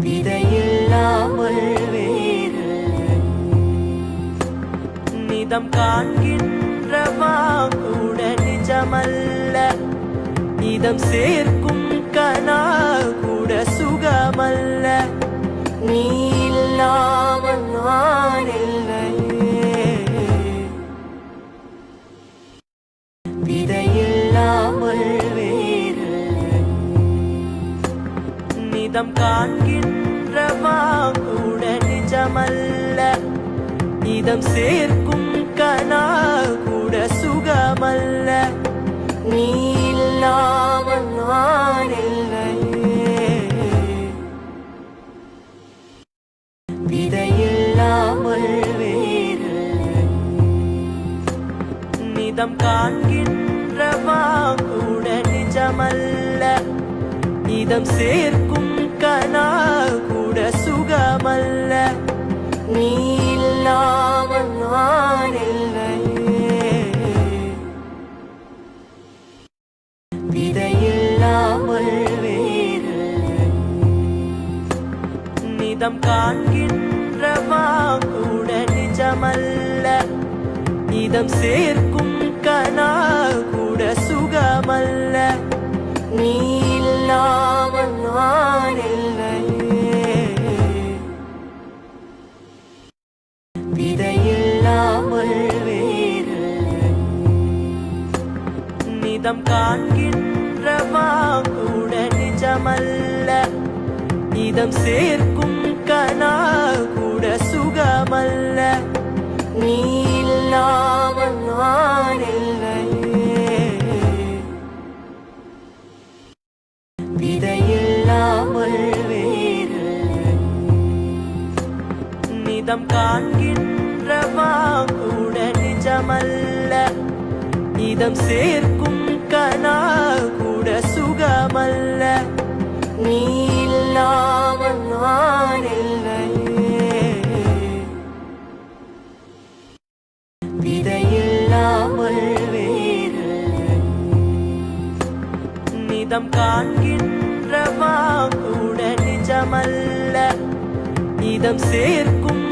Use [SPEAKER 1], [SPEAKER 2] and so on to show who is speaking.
[SPEAKER 1] விதையில்லாமல் வேறு நிதம் காண்கின்றவா கூட நிஜமல்ல. இதம் சேர்க்கும் கனா கூட சுகமல்ல. நீ இல்லாமல் நான் இல்லையே. விதையில்லாமல் வேறு நிதம் காண்கின்றவா கூட நிஜமல்ல. இதம் சேர்க்கும் கனா கூட சுகமல்ல. நீ இல்லாமல் நான் இல்லையே. விதையில்லாமல் வேறு நிதம் காண்கின்றவா கூட நிஜமல்ல. இதம் சேர்க்கும் கனா கூட சுகமல்ல. நீ இல்லாமல் நான் இல்லையே. விதையில்லாமல் வேறு நிதம் காண்கின்றவா கூட நிஜமல்ல. இதம் சேர்க்கும் கனா கூட சுகமல்ல. நீ இல்லாமல் நான் இல்லையே. விதையில்லாமல் வேறு நிதம் காண்கின்றவா கூட நிஜமல்ல. இதம் சேர்க்கும் கனா கூட சுகமல்ல. நீ இல்லாமல் நான் இல்லையே. விதையில்லாமல் வேறு நிதம் காண்கின்றவா கூட நிஜமல்ல. இதம் சேர்க்கும் கனா கூட சுகமல்ல. நீ இல்லாமல் நான் இல்லையே. விதையில்லாமல் வேறு நிதம் காண்கின்றவா கூட நிஜமல்ல. இதம் சேர்க்கும்